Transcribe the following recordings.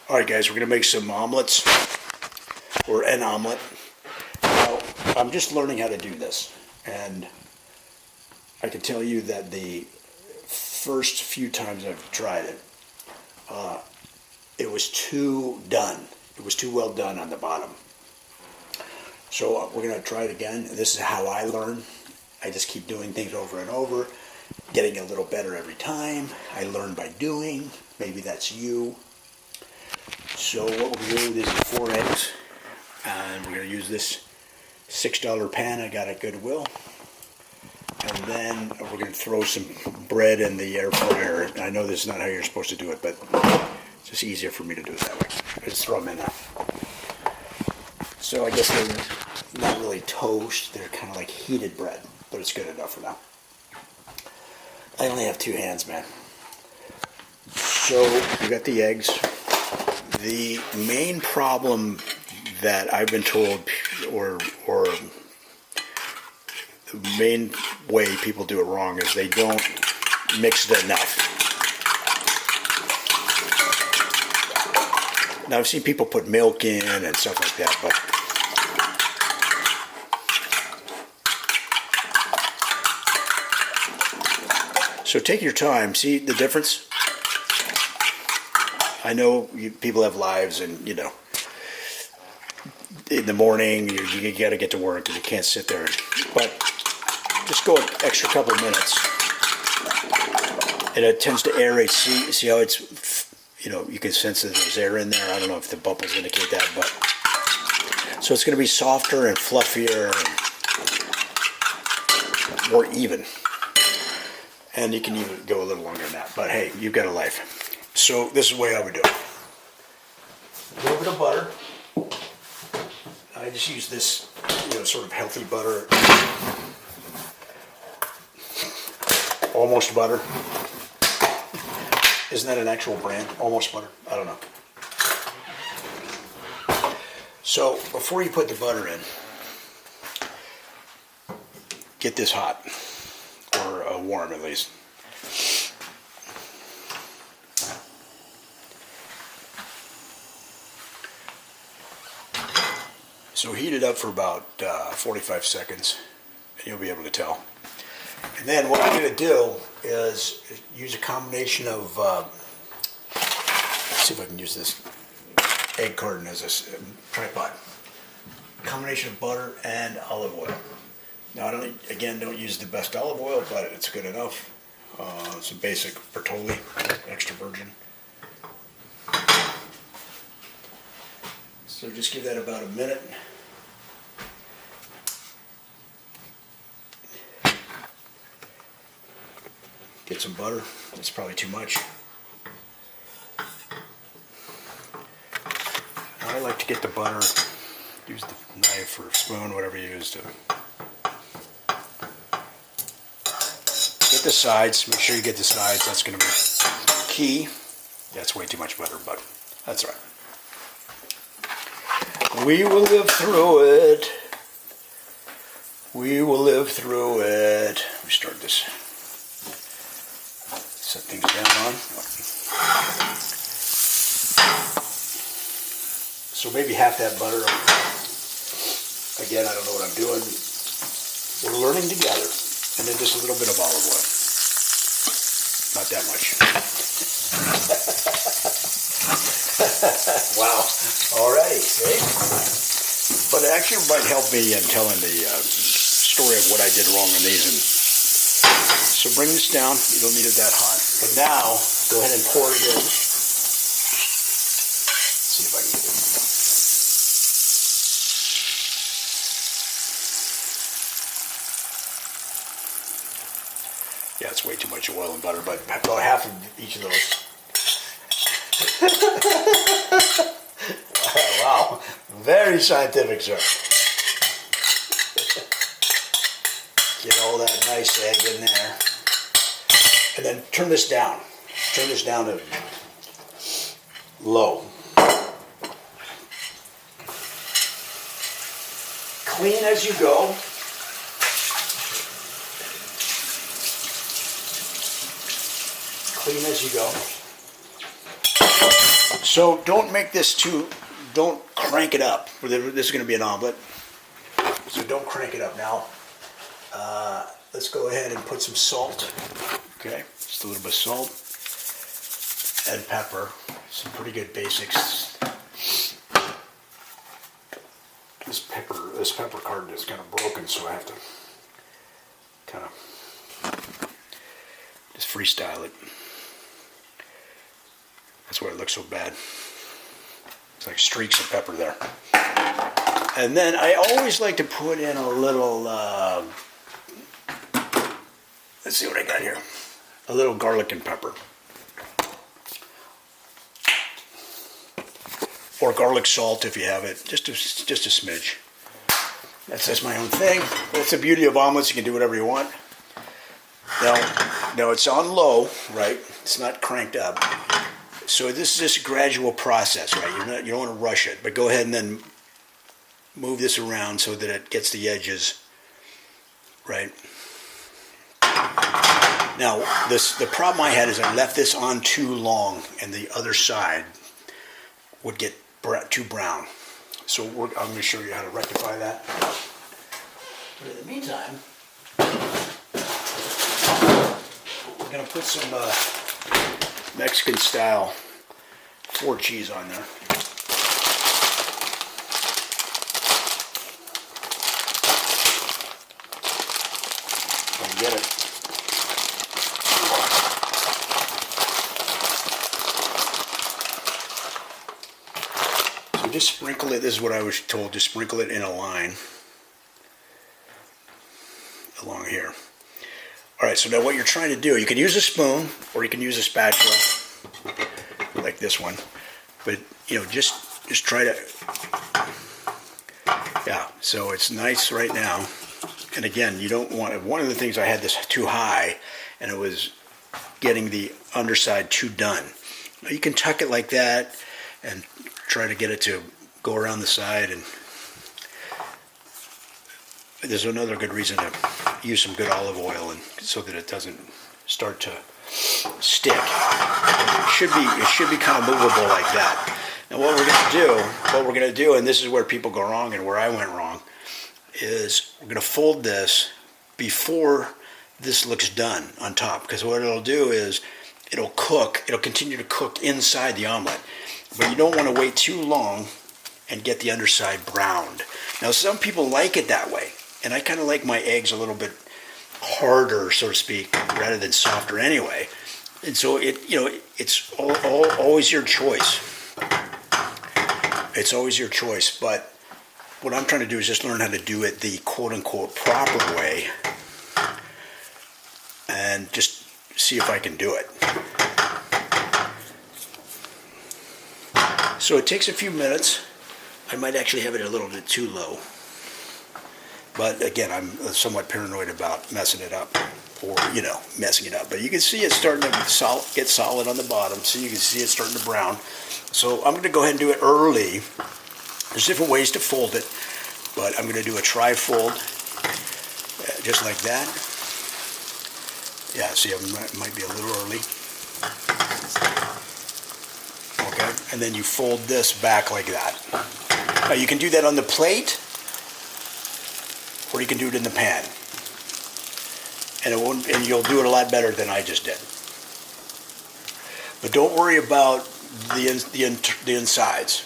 Alright guys, we're going to make some omelets, or an omelet. Now, I'm just learning how to do this, and I can tell you that the first few times I've tried it, it was too done. It was too well done on the bottom. So we're going to try it again. This is how I learn. I just keep doing things over and over, getting a little better every time. I learn by doing. Maybe that's you. So what we're going to do, this is 4 eggs, and we're going to use this $6 pan I got at Goodwill. And then we're going to throw some bread in the air fryer. I know this is not how you're supposed to do it, but it's just easier for me to do it that way. I just throw them in there. So I guess they're not really toast, they're kind of like heated bread, but it's good enough for now. I only have 2 hands, man. So we got the eggs. The main problem that I've been told, or the main way people do it wrong, is they don't mix it enough. Now I've seen people put milk in and stuff like that, but so take your time. See the difference? I know people have lives, and you know, in the morning you got to get to work and you can't sit there. But just go an extra couple of minutes, and it tends to aerate. See how it's, you know, you can sense that there's air in there. I don't know if the bubbles indicate that, but so it's going to be softer and fluffier and more even. And you can even go a little longer than that. But hey, you've got a life. So this is the way I would do it. A little bit of butter. I just use this, you know, sort of healthy butter. Almost Butter. Isn't that an actual brand? Almost Butter? I don't know. So before you put the butter in, get this hot, or warm at least. So heat it up for about 45 seconds, and you'll be able to tell. And then what I'm going to do is use a combination of, let's see if I can use this egg carton as a tripod. Combination of butter and olive oil. Now I don't use the best olive oil, but it's good enough. It's a basic Bertolli, extra virgin. So just give that about a minute. Get some butter. That's probably too much. I like to get the butter, use the knife or spoon, whatever you use to get the sides. Make sure you get the sides. That's going to be key. That's way too much butter, but that's all right. We will live through it. We will live through it. Let me start this. Set things down on. So maybe half that butter. Again, I don't know what I'm doing. We're learning together. And then just a little bit of olive oil. Not that much. Wow. Alrighty, see? But it actually might help me in telling the story of what I did wrong on these. And so bring this down. You don't need it that hot. But now, go ahead and pour it in. Let's see if I can get it. Yeah, it's way too much oil and butter, but about half of each of those. Wow. Very scientific, sir. Get all that nice egg in there. And then turn this down. Turn this down to low. Clean as you go. Clean as you go. So don't make this don't crank it up. This is going to be an omelet. So don't crank it up now. Let's go ahead and put some salt. Okay, just a little bit of salt and pepper. Some pretty good basics. This pepper carton is kind of broken, so I have to kind of just freestyle it. That's why it looks so bad. It's like streaks of pepper there. And then I always like to put in a little, let's see what I got here. A little garlic and pepper. Or garlic salt if you have it. Just a smidge. That's my own thing. That's the beauty of omelets. You can do whatever you want. Now it's on low, right? It's not cranked up. So this is just a gradual process, right? You don't want to rush it, but go ahead and then move this around so that it gets the edges, right? Now, the problem I had is I left this on too long, and the other side would get too brown. So I'm going to show you how to rectify that. But in the meantime, we're going to put some Mexican style 4 cheese on there. Get it. So just sprinkle it. This is what I was told. Just sprinkle it in a line along here. All right. So now what you're trying to do, you can use a spoon or you can use a spatula like this one. But just try to. Yeah. So it's nice right now. And again, you don't want, one of the things I had this too high and it was getting the underside too done. Now you can tuck it like that and try to get it to go around the side. And there's another good reason to use some good olive oil and so that it doesn't start to stick. It should be kind of movable like that. Now what we're going to do, and this is where people go wrong and where I went wrong, is we're going to fold this before this looks done on top, because what it'll do is it'll continue to cook inside the omelet, but you don't want to wait too long and get the underside browned. Now some people like it that way, and I kind of like my eggs a little bit harder, so to speak, rather than softer anyway, and so it's always your choice. It's always your choice, but what I'm trying to do is just learn how to do it the quote-unquote proper way and just see if I can do it. So it takes a few minutes. I might actually have it a little bit too low. But again, I'm somewhat paranoid about messing it up or, messing it up. But you can see it's starting to get solid on the bottom. So you can see it's starting to brown. So I'm going to go ahead and do it early. There's different ways to fold it, but I'm going to do a tri-fold, just like that. Yeah, see, I might be a little early. Okay, and then you fold this back like that. Now you can do that on the plate, or you can do it in the pan, and you'll do it a lot better than I just did. But don't worry about the insides.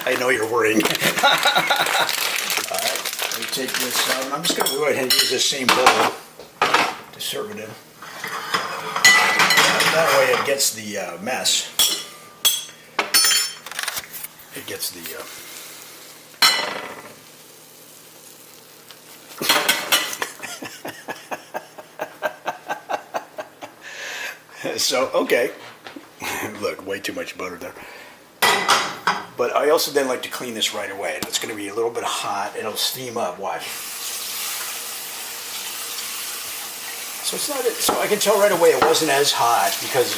I know you're worrying. All right, let me take this out. I'm just going to go ahead and use this same bowl to serve it in. That way it gets the mess. It gets the... So, okay. Look, way too much butter there. But I also then like to clean this right away. It's going to be a little bit hot. It'll steam up. Watch. So I can tell right away it wasn't as hot because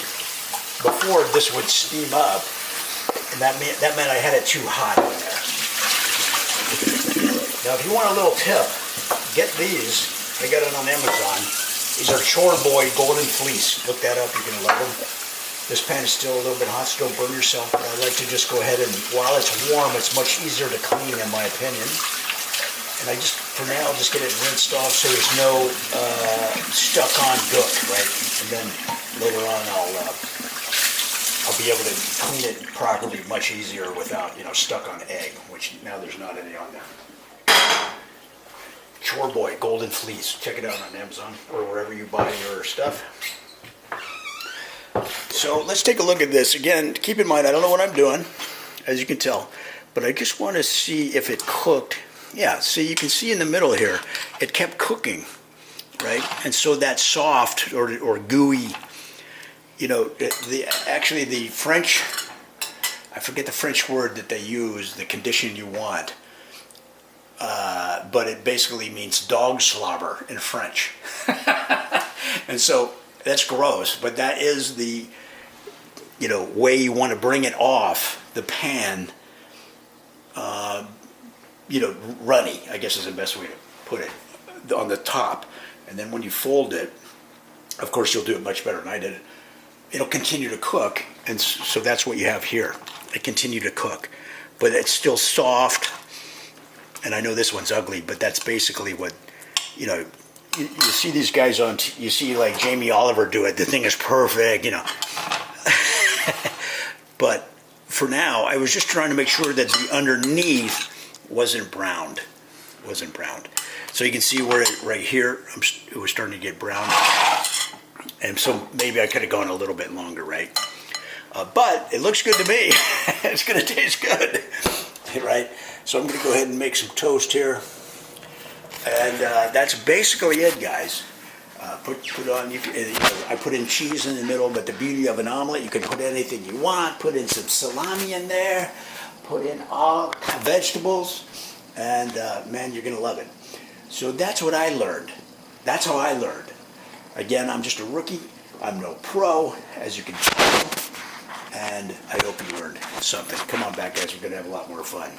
before this would steam up, and that meant I had it too hot on there. Now, if you want a little tip, get these. I got it on Amazon. These are Chore Boy Golden Fleece. Look that up. You're going to love them. This pan is still a little bit hot, so don't burn yourself, but I like to just go ahead and, while it's warm, it's much easier to clean in my opinion. And I just, for now, I'll just get it rinsed off so there's no stuck-on gook, right? And then later on I'll be able to clean it properly much easier without, stuck-on egg, which now there's not any on there. Chore Boy Golden Fleece. Check it out on Amazon or wherever you buy your stuff. So let's take a look at this. Again, keep in mind, I don't know what I'm doing, as you can tell, but I just want to see if it cooked. Yeah, see, you can see in the middle here, it kept cooking, right? And so that soft or gooey, actually the French, I forget the French word that they use, the condition you want, but it basically means dog slobber in French. And so that's gross, but that is the way you want to bring it off the pan, runny, I guess is the best way to put it, on the top. And then when you fold it, of course you'll do it much better than I did. It'll continue to cook, and so that's what you have here. It continue to cook, but it's still soft. And I know this one's ugly, but that's basically what, you see these guys you see like Jamie Oliver do it. The thing is perfect, But for now, I was just trying to make sure that the underneath wasn't browned. So you can see where right here, it was starting to get brown. And so maybe I could have gone a little bit longer, right? But it looks good to me. It's going to taste good, right? So I'm going to go ahead and make some toast here. And that's basically it, guys. Put on. I put in cheese in the middle, but the beauty of an omelet, you can put anything you want. Put in some salami in there. Put in all vegetables, and man, you're gonna love it. So that's what I learned. That's how I learned. Again, I'm just a rookie. I'm no pro, as you can tell, and I hope you learned something. Come on back, guys. We're gonna have a lot more fun.